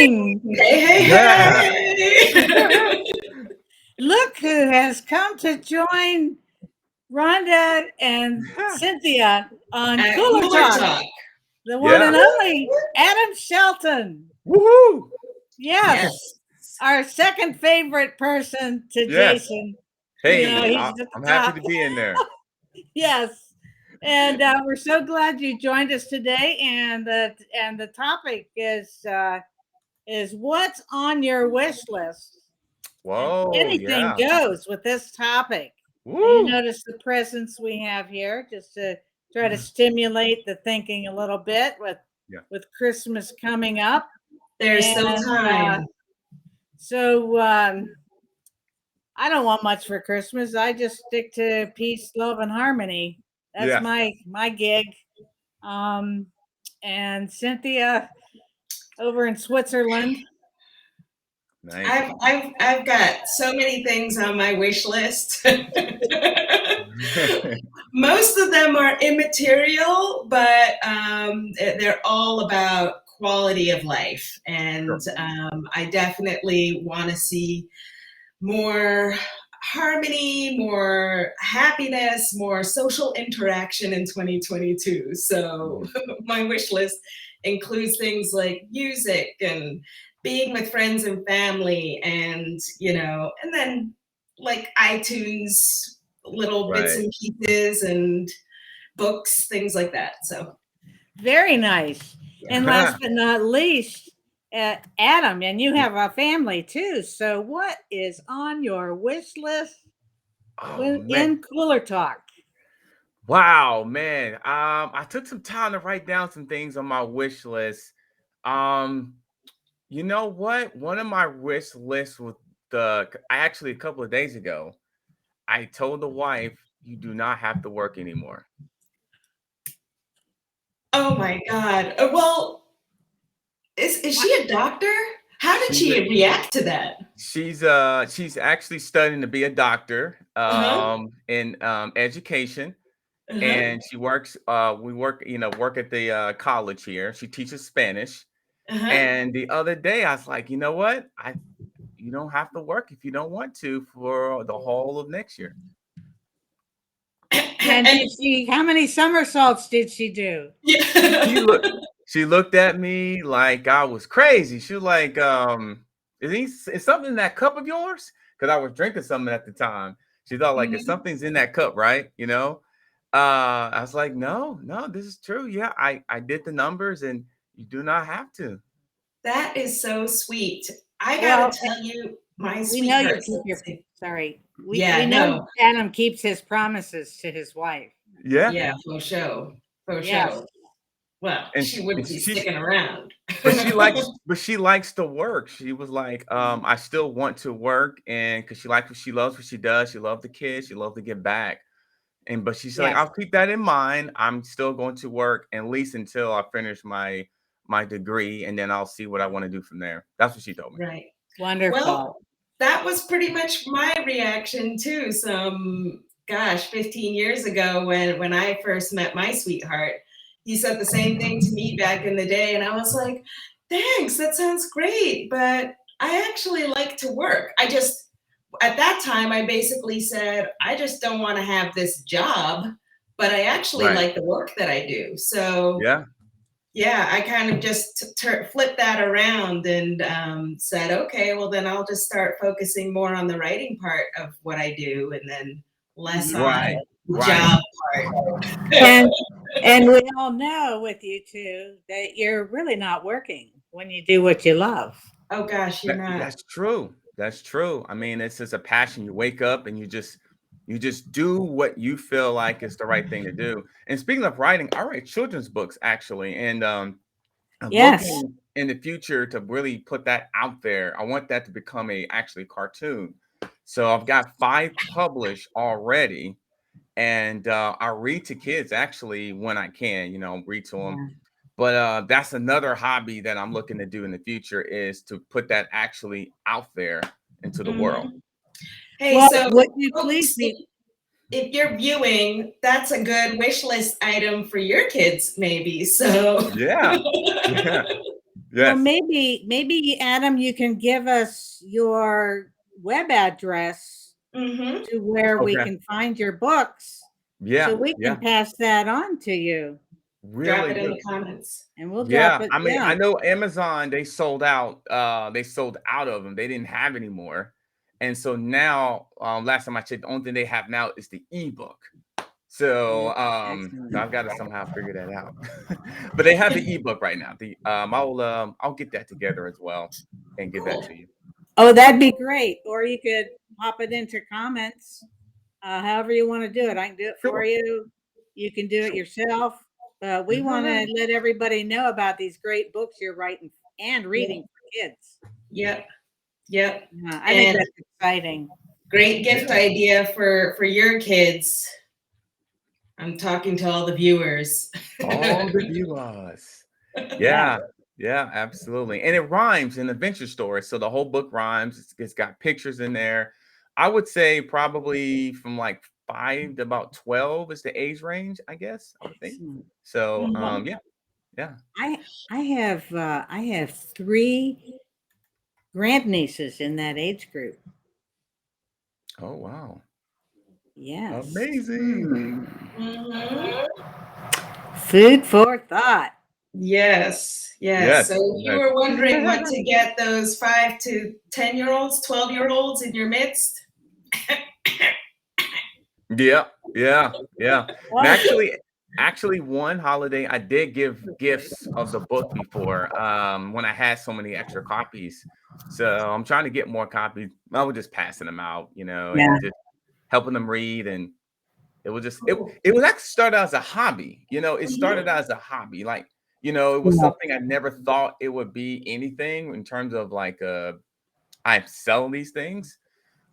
morning. Hey, Yeah. hey, hey. Look who has come to join Rhonda and Cynthia on At Cooler Cooler Talk, Talk. the one Yeah. and only Adam Shelton. Woohoo. Yes, Yes. our second favorite person to Yeah. Jason. Hey, He's at the I'm happy top. to be in there. Yes. And we're so glad you joined us today. And the topic is what's on your wish list. And Whoa, anything yeah. goes with this topic. And you Woo. notice the presents we have here, just to try to stimulate the thinking a little bit Yeah. with Christmas coming up. There's still And time. so I don't want much for Christmas. I just stick to peace, love, and harmony. That's Yeah. my gig. And Cynthia over in Switzerland. Nice. I've got so many things on my wish list. Most of them are immaterial, but they're all about quality of life. And Sure. I definitely want to see more harmony, more happiness, more social interaction in 2022. So my wish list includes things like music and being with friends and family, and and then like iTunes, little bits Right. and pieces and books, things like that. So Very nice. And yeah. last but not least, Adam, and you have a family too. So what is on your wish list Oh man. in Cooler Talk? Wow, man. I took some time to write down some things on my wish list. Um, you know what? One of my wish lists was I actually a couple of days ago, I told the wife, you do not have to work anymore. Oh my God. Well, is she a doctor? How did She's a, she react to that? she's actually studying to be a doctor Uh-huh. in education. Uh-huh. And she works we work at the college here. She teaches Spanish. Uh-huh. And the other day I was like, you know what? You don't have to work if you don't want to for the whole of next year. And And how many somersaults did she do? She yeah. looked she looked at me like I was crazy. She was like, is something in that cup of yours? Because I was drinking something at the time. She thought like if Mhm. something's in that cup, right? I was like, no, this is true. Yeah, I did the numbers and you do not have to. That is so sweet. I gotta Well, tell you, my we know you sweetheart keep your Cynthia. sorry. We Yeah, know no. Adam keeps his promises to his wife. Yeah. Yeah, for sure. For Yes. sure. Well, And she wouldn't be sticking around. she likes to work. She was like, I still want to work, and because she likes she loves what she does. She loves the kids. She loves to give back. But she's like, Yes. I'll keep that in mind. I'm still going to work at least until I finish my degree, and then I'll see what I want to do from there. That's what she told me. Right. Wonderful. Well, that was pretty much my reaction too. 15 years ago when I first met my sweetheart. He said the same thing to me back in the day, and I was like, thanks, that sounds great, but I actually like to work. At that time, I basically said, I just don't want to have this job, but I actually Right. like the work that I do. So Yeah. yeah, I kind of just flipped that around and said, okay, well, then I'll just start focusing more on the writing part of what I do and then less on Right. the Right. job part. And we all know with you two that you're really not working when you do what you love. Oh, gosh, you're not. That's true. That's true. I mean, it's just a passion. You wake up and you just do what you feel like is the right thing to do. And speaking of writing, I write children's books actually, and I'm Yes. looking in the future to really put that out there. I want that to become a actually cartoon. So I've got 5 published already, and I read to kids actually when I can. Read to them. Yeah. But that's another hobby that I'm looking to do in the future is to put that actually out there into the world. Mhm. Hey, Well, so would you folks, please be if you're viewing, that's a good wish list item for your kids, maybe. So Yeah, yeah. Well, Yes. maybe Adam, you can give us your web address Mm-hmm. to where we Okay. can find your books, Yeah. so we can Yeah. pass that on to you, Drop Really it in good. the comments. and we'll drop Yeah. it. I mean, Yeah. I know Amazon, they sold out. They sold out of them. They didn't have any more. And so now, last time I checked, the only thing they have now is the ebook. So Excellent. I've got to somehow figure that out. But they have the ebook right now. The I'll get that together as well and give that Cool. to you. Oh, that'd be great. Or you could pop it into comments. However you want to do it. I can do it for Sure. you. You can do it Sure. yourself. We want to let everybody know about these great books you're writing and reading for kids. Yep. Yep. I think And that's exciting. great gift idea for your kids. I'm talking to all the viewers. All the viewers. Yeah. Yeah, absolutely. And it rhymes in adventure story. So the whole book rhymes. It's got pictures in there. I would say probably from like 5 to about 12 is the age range, I guess, I would think. Excellent. So Mhm. yeah. I have 3 grandnieces in that age group. Oh wow. Yes. Amazing. Mhm. Food for thought. Yes. Yes. So Yes. you were wondering what to get those 5 to 10-year-olds, 12-year-olds in your midst? Yeah, yeah, yeah. And Oh, actually, one holiday I did give gifts of the book before, when I had so many extra copies. So I'm trying to get more copies. I was just passing them out, yeah. and just helping them read. And it was just Cool. it was actually started as a hobby. It Mhm. started as a hobby. Like, it was Yeah. something I never thought it would be anything in terms of like I'm selling these things.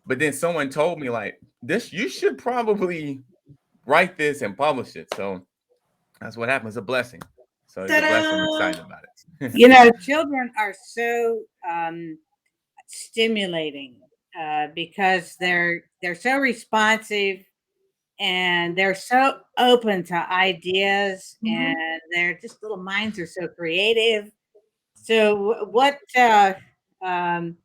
But then someone told me like this, you should probably write this and publish it. So that's what happens. A blessing. So it's a blessing. I'm Ta-da! excited about it. Children are so stimulating because they're so responsive and they're so open to ideas, Mhm. and their just little minds are so creative. So um,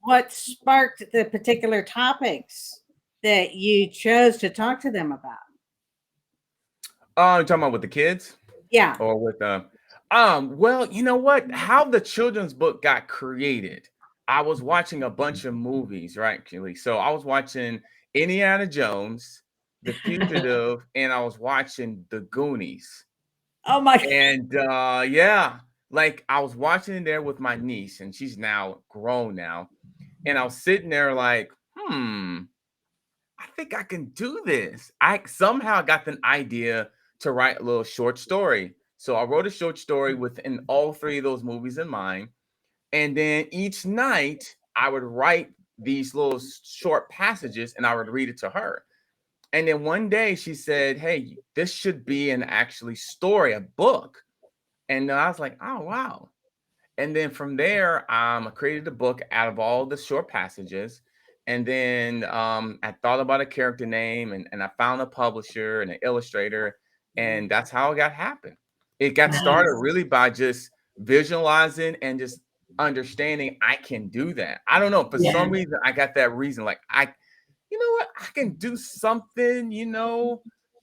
what sparked the particular topics that you chose to talk to them about? Oh, you talking about with the kids Yeah. or with well, you know what? How the children's book got created. I was watching a bunch of movies, right, Keely? So I was watching Indiana Jones, The Fugitive, and I was watching The Goonies. Oh my. And yeah, like I was watching it there with my niece, and she's now grown now. And I was sitting there like, I think I can do this. I somehow got an idea to write a little short story. So I wrote a short story within all 3 of those movies in mind. And then each night I would write these little short passages and I would read it to her. And then one day she said, "Hey, this should be an actually story, a book." And I was like, "Oh, wow." And then from there, I created a book out of all the short passages. And then I thought about a character name, and I found a publisher and an illustrator. And that's how it got happened. It got started Nice. really by just visualizing and just understanding I can do that. I don't know. For Yeah. some reason, I got that reason. Like, you know what? I can do something,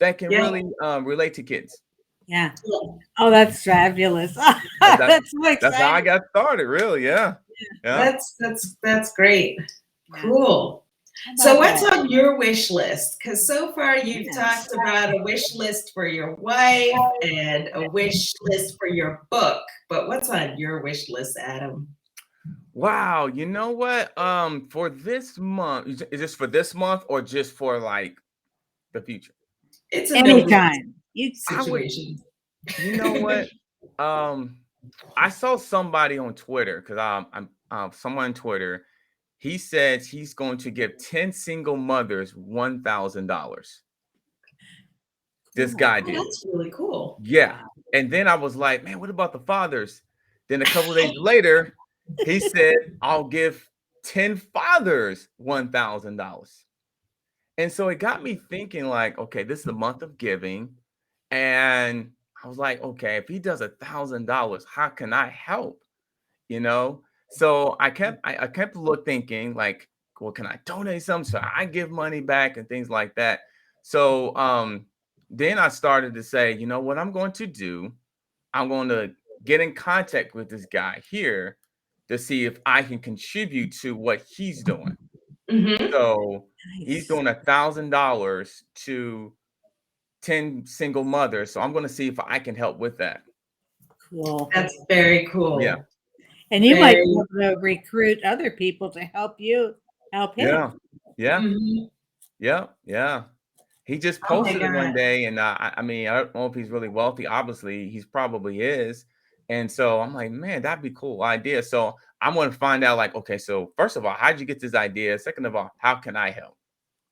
that can Yeah. really relate to kids. Yeah. Yeah. Oh, that's fabulous. That, That's so that's how I exciting. got started, really. Yeah. Yeah. That's great. Yeah. Cool. How So about what's that? on your wish list? Because so far you've Yes. talked about a wish list for your wife and a wish list for your book. But what's on your wish list, Adam? Wow, you know what? For this month, is this for this month or just for like the future? It's a no Anytime. You I would, situation. you know what? Um, I saw somebody on Twitter because I'm someone on Twitter. He says he's going to give 10 single mothers $1,000. This cool. guy Oh, did. that's really cool. Yeah. Wow. And then I was like, man, what about the fathers? Then a couple of days later, he said, I'll give 10 fathers $1,000. And so it got me thinking, like, okay, this is the month of giving. And I was like, okay, if he does $1,000, how can I help? you know. So I kept thinking like, well, can I donate something so I give money back and things like that. So then I started to say, you know what I'm going to do? I'm going to get in contact with this guy here to see if I can contribute to what he's doing. Mm-hmm. So he's Nice. doing $1,000 to 10 single mothers. So I'm going to see if I can help with that. Cool. That's very Yeah. cool. And you might Very. be able to recruit other people to help you help him. Yeah. Yeah. Mhm. Yeah. Yeah. He just Oh my posted it one God. day, and I mean, I don't know if he's really wealthy. Obviously, he's probably is. And so I'm like, man, that'd be a cool idea. So I'm going to find out, like, okay, so first of all, how'd you get this idea? Second of all, how can I help?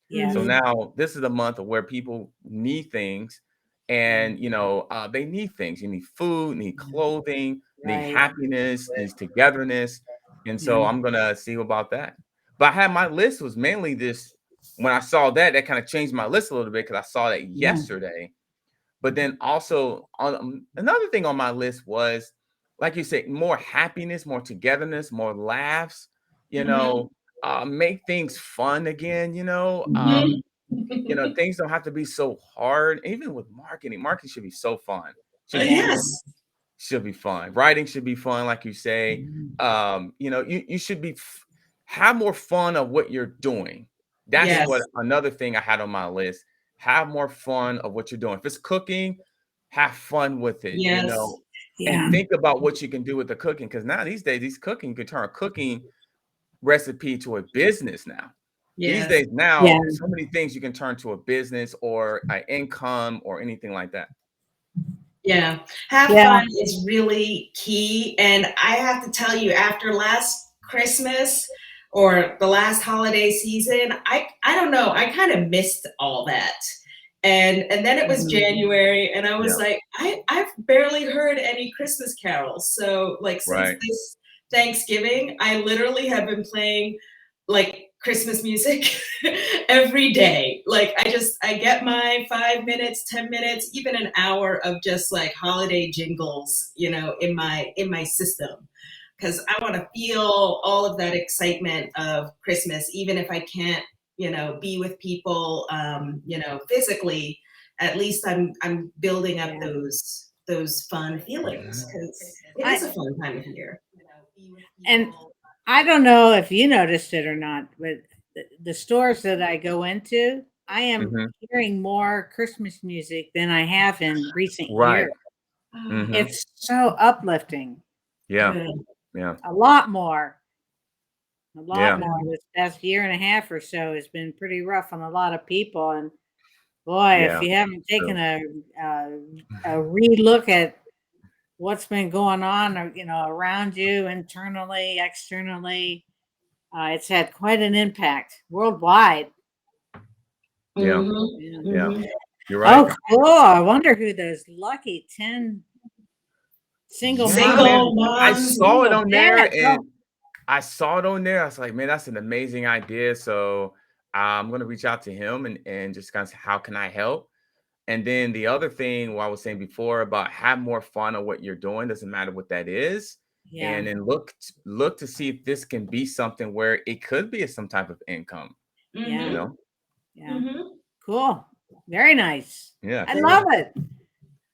Yeah. So Mhm. now this is a month of where people need things, and they need things. You need food, need clothing, need Right. happiness, needs togetherness, and so Yeah. I'm gonna see about that. But I had my list was mainly this. When I saw that, that kind of changed my list a little bit because I saw that Yeah. yesterday. But then also on another thing on my list was, like you said, more happiness, more togetherness, more laughs. You Mhm. know, make things fun again. Mhm. Things don't have to be so hard. Even with marketing, marketing should be so fun. Should be Yeah. Yes. should be fun. Writing should be fun, like you say. Mhm. You should have more fun of what you're doing. That's what Yes. another thing I had on my list. Have more fun of what you're doing. If it's cooking, have fun with it, Yes. and Yeah. think about what you can do with the cooking. Because now these days, these cooking, you can turn a cooking recipe to a business now. These Yes. days, Yeah. now, so many things you can turn to a business or an income or anything like that. Yeah. Have Yeah. fun is really key. And I have to tell you, after last Christmas or the last holiday season, I don't know, I kind of missed all that. And then it was Mhm. January and I was Yeah, like, I've barely heard any Christmas carols. So like since right. this Thanksgiving, I literally have been playing like Christmas music every day. Like I get my 5 minutes, 10 minutes, even an hour of just like holiday jingles, in my system. Because I want to feel all of that excitement of Christmas, even if I can't, be with people, physically. At least I'm building up Yeah. those fun feelings Mhm. because it is I a fun time of year. Be with and people. I don't know if you noticed it or not, but the stores that I go into, I am Mhm. hearing more Christmas music than I have in recent Right. years. Oh, Mhm. It's so uplifting. Yeah. good. Yeah. A lot more. A lot Yeah. more. This past year and a half or so has been pretty rough on a lot of people. And boy, if Yeah. you haven't taken True. a re-look at what's been going on, around you internally, externally, it's had quite an impact worldwide. Yeah. Mhm, Yeah. Yeah. mhm. You're right. Oh, cool. I wonder who those lucky 10 single Yeah, moms, man. Single I moms. saw it single on there dads. Oh, and I was like, man, that's an amazing idea. So I'm gonna reach out to him and just kind of say, how can I help? And then the other thing what I was saying before about have more fun of what you're doing, doesn't matter what that is. yeah. And then look to see if this can be something where it could be some type of income, you Yeah. Mhm, know? Yeah. mhm. Cool. Very nice. Yeah. I Good. love So it.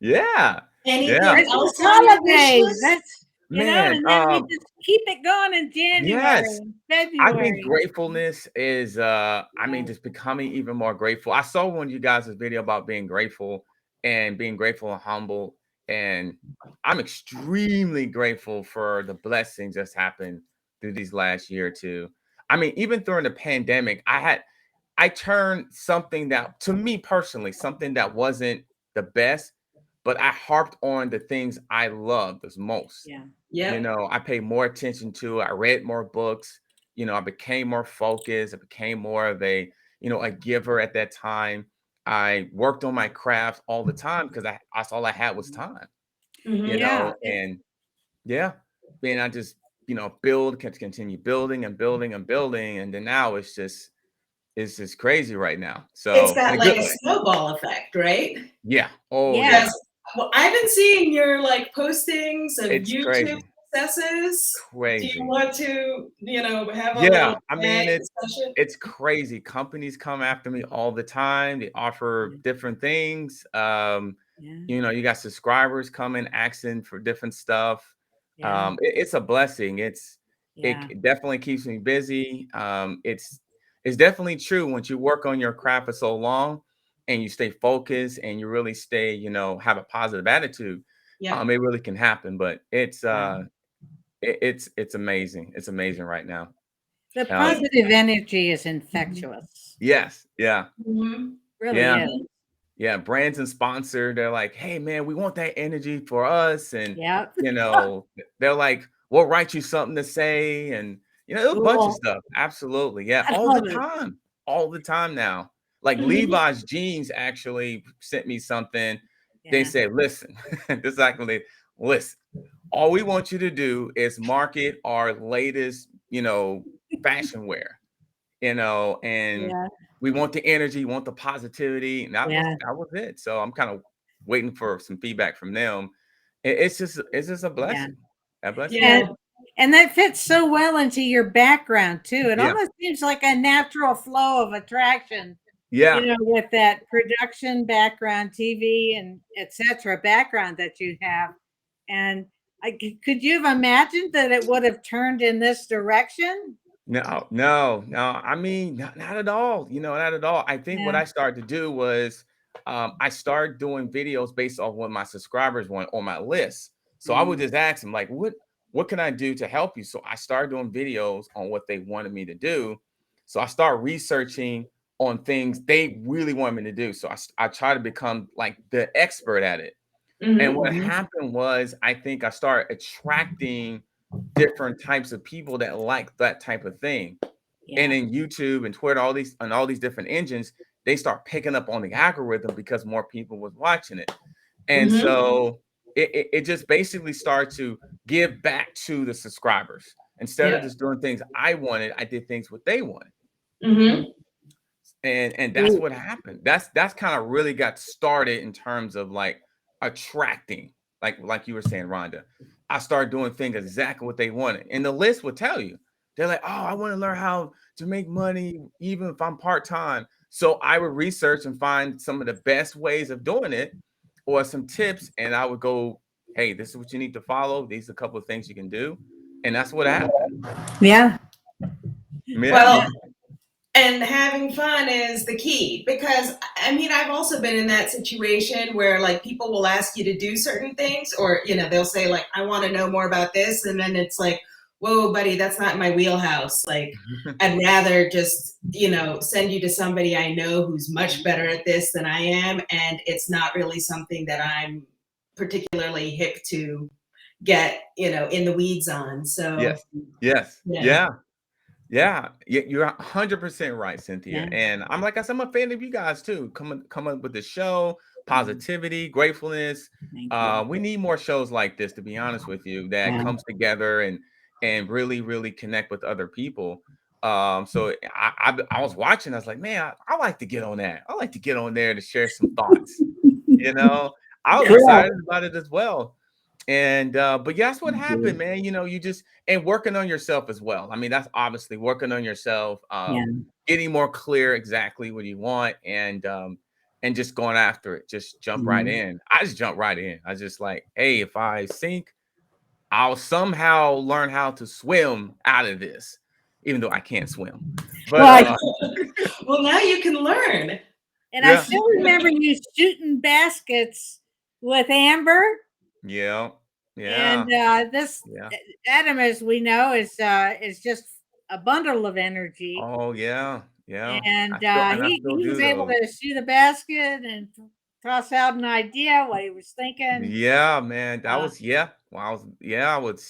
yeah. Yeah. Anything Christmas else on your wish holidays. list? That's, Man, and then we just keep it going in January yes. and I think February. gratefulness is I mean Yeah. just becoming even more grateful. I saw one of you guys' video about being grateful and humble. And I'm extremely grateful for the blessings that's happened through these last year or two. I mean, even during the pandemic, I turned something that to me personally, something that wasn't the best, but I harped on the things I loved the most. Yeah. Yep. I paid more attention to, I read more books, I became more focused, I became more of a giver at that time. I worked on my craft all the time because that's all I had was time, Mhm. Yeah. and yeah, and I just, continue building and building and building. And then now it's just crazy right now. It's So in got a like good a way. snowball effect, right? Yeah. Oh Yeah. yeah. Because well, I've been seeing your like postings of It's YouTube crazy. successes? Do you Crazy. want to, have a Yeah, little I tag mean, discussion? it's crazy. Companies come after me all the time. They offer different things. Yeah. You got subscribers coming asking for different stuff. Yeah. It's a blessing. Yeah. It definitely keeps me busy. It's definitely true once you work on your craft for so long and you stay focused and you really stay, have a positive attitude. Yeah. It really can happen. But Yeah. it's amazing. It's amazing right now. The Um, positive energy is infectious. yes, yeah, Mhm. Really yeah. is. Yeah, brands and sponsor, they're like, "Hey, man, we want that energy for us." And, Yeah. they're like, "We'll write you something to say." And, a bunch of Cool. stuff. Absolutely. Yeah, I all the love it. time. All the time now. Like Mhm. Levi's Jeans actually sent me something. They Yeah. said, "Listen, this is actually, listen, all we want you to do is market our latest, fashion wear, and Yeah. we want the energy, want the positivity." And Yeah. that was it. So I'm kind of waiting for some feedback from them. It's just a Yeah. blessing. A blessing. Yeah. And that fits so well into your background too. It Yeah. almost seems like a natural flow of attraction, Yeah. with that production background, TV and etc. background that you have. And could you have imagined that it would have turned in this direction? No, no, no. I mean, not at all. Not at all. I think what Yeah. I started to do was I started doing videos based off what my subscribers want on my list. So I would Mm. just ask them, like, what can I do to help you? So I started doing videos on what they wanted me to do. So I started researching on things they really want me to do. So I try to become like the expert at it. And Mhm. what Mhm. happened was, I think I started attracting different types of people that like that type of thing. And Yeah. in YouTube and Twitter, all these different engines, they start picking up on the algorithm because more people was watching it. And Mhm. so it just basically started to give back to the subscribers. Instead of Yeah. just doing things I wanted, I did things what they wanted. Mhm. And that's Ooh. what happened. That's kind of really got started in terms of like attracting, like you were saying, Rhonda. I started doing things exactly what they wanted, and the list would tell you. They're like, "Oh, I want to learn how to make money, even if I'm part time." So I would research and find some of the best ways of doing it, or some tips, and I would go, "Hey, this is what you need to follow. These are a couple of things you can do," and that's what happened. Yeah. Yeah, Well, and having fun is the key, because I mean, I've also been in that situation where like people will ask you to do certain things, or they'll say like, I want to know more about this, and then it's like, whoa buddy, that's not my wheelhouse. Like, I'd rather just send you to somebody I know who's much better at this than I am, and it's not really something that I'm particularly hip to get in the weeds on. So yes, yes, yeah. yeah. Yeah, you're 100% right, Cynthia. Yeah. And like I said, I'm a fan of you guys too. Come up with the show, positivity, gratefulness. Thank you. We need more shows like this, to be honest with you, that Yeah. comes together and really, really connect with other people. So I was watching, I was like, man, I like to get on that. I like to get on there to share some thoughts. You know, I was Cool. excited about it as well. And but yeah, that's what happened, man. You just and working on yourself as well. I mean, that's obviously working on yourself, Yeah. getting more clear exactly what you want, and just going after it. Just jump right Mhm. in. I just jump right in. I just like, hey, if I sink, I'll somehow learn how to swim out of this, even though I can't swim. But Well, Well, now you can learn. and I yeah, still remember you shooting baskets with Amber. yeah, And yeah, this yeah. Adam, as we know, is just a bundle of energy. Oh yeah, yeah. And I still he was do able those. to shoot a basket and toss out an idea what he was thinking. Yeah, man. That Uh, was yeah. Well, I would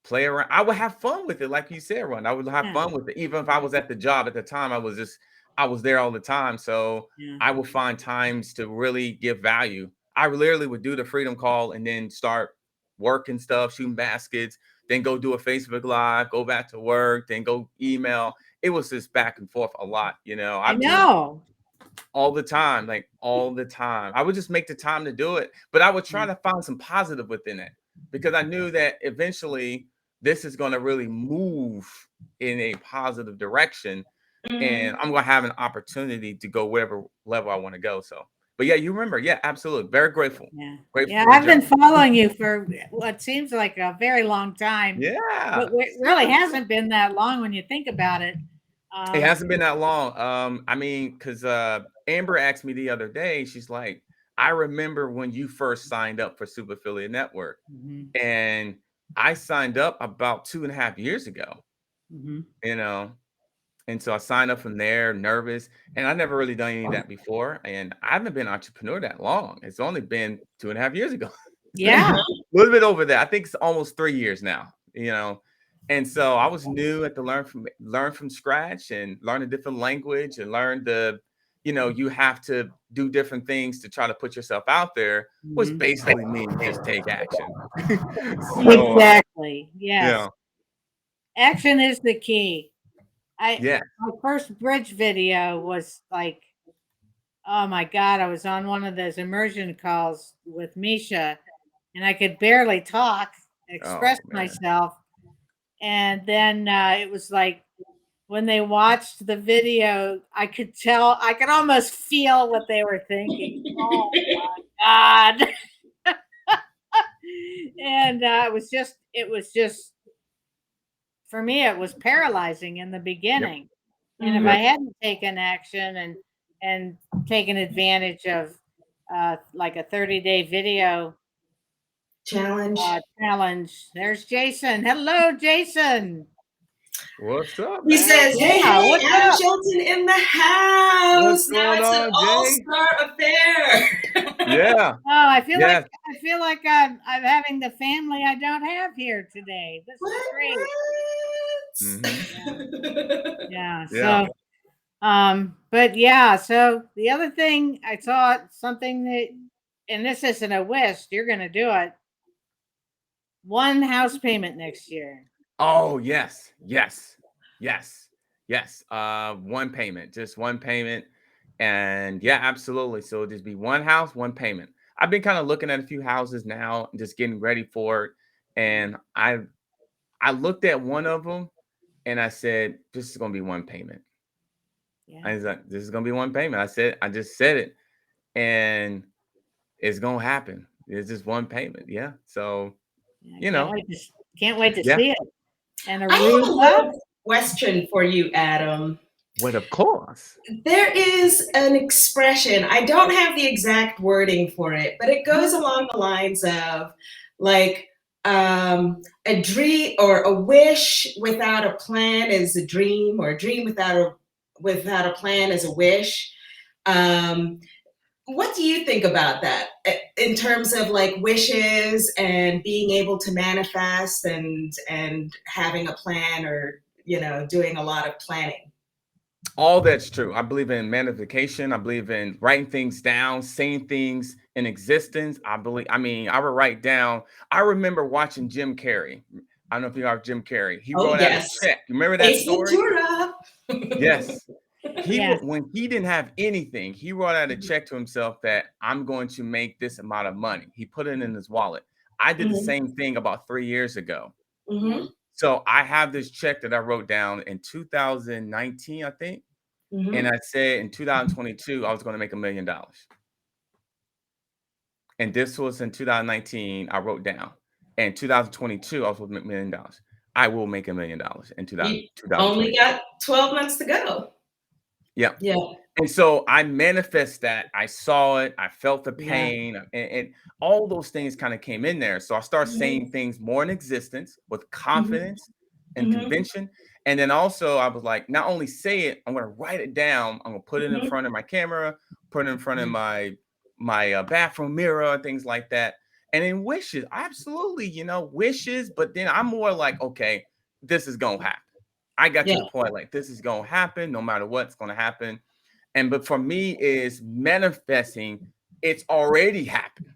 play around. I would have fun with it, like you said, Ron. I would have yeah, fun with it. Even if I was at the job at the time, I was there all the time. So yeah. I would find times to really give value. I literally would do the freedom call and then start working stuff, shooting baskets, then go do a Facebook Live, go back to work, then go email. It was just back and forth a lot, I I mean, know. all the time, like all the time. I would just make the time to do it, but I would try Yeah. to find some positive within it. because I knew that eventually this is going to really move in a positive direction, and I'm going to have an opportunity to go wherever level I want to go. So, but yeah, you remember, yeah, absolutely, very grateful. Yeah. Grateful Yeah, for the I've been job. following you for what seems like a very long time. Yeah, But it really hasn't been that long when you think about it. it hasn't been that long. I mean, because Amber asked me the other day, she's like, I remember when you first signed up for Super Affiliate Network, Mhm, and I signed up about 2.5 years ago, mhm. you know. And so I signed up from there, nervous, and I never really done any of that before. And I haven't been an entrepreneur that long. It's only been 2.5 years ago. Yeah. A little bit over that. I think it's almost 3 years now, you know. And so I was new at the learn from scratch and learn a different language and learn you have to do different things to try to put yourself out there, which Mhm. basically means just take action. So Exactly. Yes. yeah, Action is the key. yeah. My first bridge video was like, oh my God, I was on one of those immersion calls with Misha and I could barely talk, express Oh man. myself. And then it was like when they watched the video, I could tell, I could almost feel what they were thinking. Oh my God. And it was just, for me, it was paralyzing in the Yep. beginning. And if I Yep. hadn't taken action and taken advantage of like a 30-day video Challenge. challenge, there's Jason. Hello, Jason. What's up, He man? says, hey, Yeah, hey, what's Adam up? Shelton in the What's house. Now going it's an on, Jay? all-star affair. Yeah. Oh, Yes. I feel like I'm having the family I don't have here today. This is great. Hmm. Yeah. Yeah. So but yeah, so the other thing I saw something that, and this isn't a wish, you're gonna do it. One house payment next year. Oh, yes. Yes. Yes. Yes. One payment, just one payment. And yeah, absolutely. So it'll just be one house, one payment. I've been kind of looking at a few houses now, just getting ready for it. And I looked at one of them and I said, this is gonna be one payment. Yeah. I was like, this is gonna be one payment. I just said it, and it's gonna happen. It's just one payment. Yeah. So, Yeah, you know, can't wait to yeah. see it. And I have a Aruba. little question for you, Adam. Well, of course. There is an expression, I don't have the exact wording for it, but it goes along the lines of like a dream or a wish without a plan is a dream, or a dream without a plan is a wish. Um, what do you think about that in terms of like wishes and being able to manifest and having a plan, or doing a lot of planning? All that's true. I believe in manifestation. I believe in writing things down, saying things in existence. I mean, I would write down. I remember watching Jim Carrey. I don't know if you know Jim Carrey. He Oh wrote out a yes. check. You remember that Ace story? Ventura. Yes. Yes. When he didn't have anything, he wrote out a check to himself that I'm going to make this amount of money. He put it in his wallet. I did the Mhm, same thing about 3 years ago. mhm, So I have this check that I wrote down in 2019, I think. And mhm. I said in 2022, I was going to make $1 million. And this was in 2019, I wrote down. And 2022, I was supposed to make $1 million. I will make $1 million in You only 2022. got 12 months to go. Yeah. Yeah. And so I manifest that. I saw it. I felt the Yeah. pain, and all those things kind of came in there. So I start saying Mhm, things more in existence with mhm, confidence and mhm, conviction. And then also I was like, not only say it, I'm going to write it down. I'm going to put it in mhm. front of my camera, put it in front of my bathroom mirror, and things like that. And then wishes, absolutely, wishes. But then I'm more like, okay, this is going to happen. I got to Yeah. the point like this is going to happen no matter what's going to happen. But for me is manifesting, it's already happened.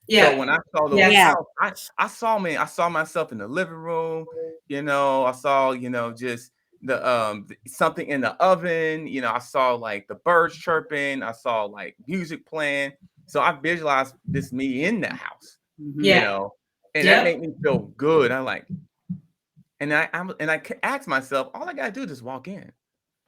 So Yeah. when I saw those Yes. Yeah. house, I saw myself in the living room, I saw, just something in the oven, I saw like the birds chirping, I saw like music playing. So I visualized this me in the house, you Mhm. Yeah. know, And that made me feel good. I'm like, and I asked myself, all I gotta do is just walk in.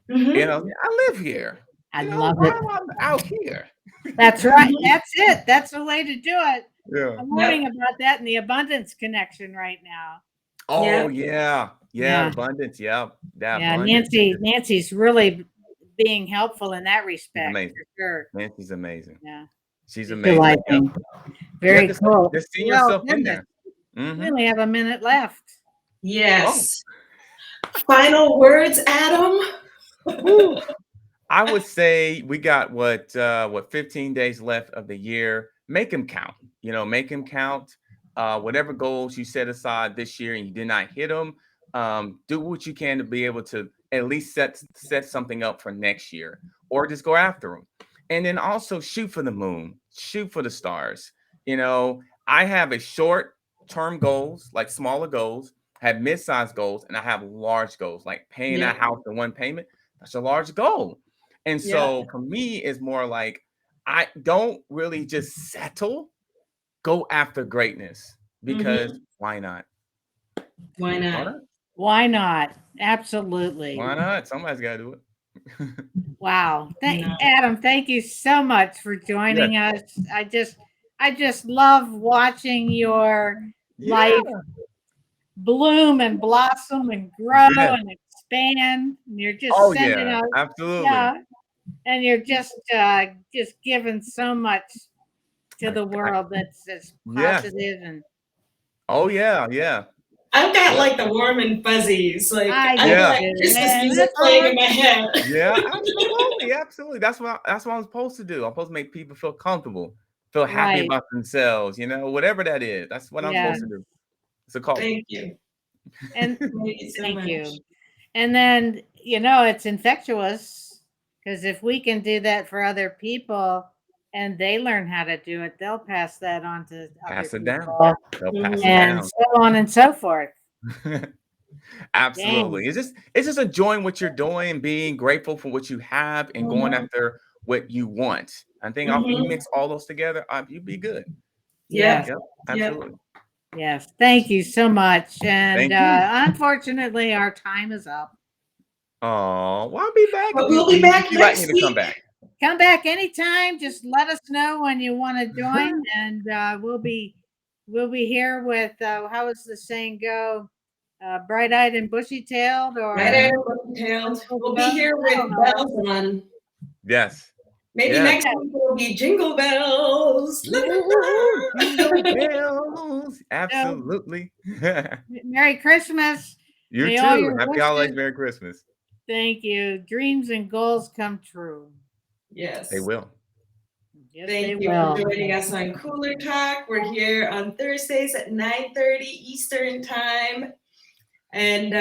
You know, I live here. I You know, love why it. am I out here? That's right. That's it. That's the way to do it. Yeah. I'm learning about that in the abundance connection right now. Oh yeah. Yeah. Abundance. Yeah. That Yeah, abundance. Nancy's really being helpful in that She's respect amazing. for sure. Nancy's amazing. Yeah. She's amazing. Delightful. Very cool. Just see Well, yourself in goodness, there. we only have a minute left. Yes. Final words, Adam. Woo. I would say we got what 15 days left of the year. Make them count. You know, make them count. Whatever goals you set aside this year and you did not hit them, do what you can to be able to at least set something up for next year, or just go after them. And then also shoot for the moon, shoot for the stars. You know, I have a short-term goals, like smaller goals, I have mid-sized goals, and I have large goals, like paying that house in one payment. That's a large goal. And so for me, it's more like I don't really just settle, go after greatness, because why not? Why not? Why not? Absolutely. Why not? Somebody's got to do it. Wow. Adam, thank you so much for joining us. I just love watching your life bloom and blossom and grow and expand. And you're just sending out, absolutely. And you're just giving so much to the world that's positive and I've got like the warm and fuzzies. Like I like Christmas music all playing in my head. Yeah, absolutely. That's what I'm supposed to do. I'm supposed to make people feel comfortable, feel happy about themselves, you know, whatever that is. That's what I'm supposed to do. It's a call. Thank you. And Thank you so much. And then, you know, it's infectious, because if we can do that for other people and they learn how to do it, they'll pass that on to Pass other it people. down. They'll pass it down. And so on and so forth. Absolutely. It's just enjoying what you're doing, being grateful for what you have, and going after what you want. I think if you mix all those together, you'd be good. Yes. Absolutely. Yes. Thank you so much. And unfortunately, our time is up. Oh, well, I'll be back. But we'll be back next week. Come back. Come back anytime. Just let us know when you want to join, and we'll be here with how does the saying go? Bright-eyed and bushy-tailed, or bright-eyed and bushy-tailed. We'll be here with bells on. Yes. Maybe next week will be jingle bells. Jingle bells. Absolutely. Merry Christmas. You too. Happy holidays. Merry Christmas. Thank you. Dreams and goals come true. Yes. They will. Yes, Thank you for joining us on Cooler Talk. We're here on Thursdays at 9:30 Eastern Time. And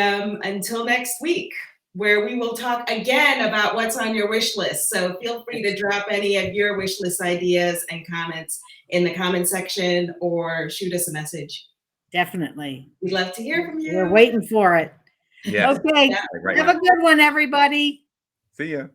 until next week, where we will talk again about what's on your wish list. So feel free to drop any of your wish list ideas and comments in the comment section, or shoot us a message. Definitely. We'd love to hear from you. We're waiting for it. Yeah. Okay. Have a good one, everybody. See ya.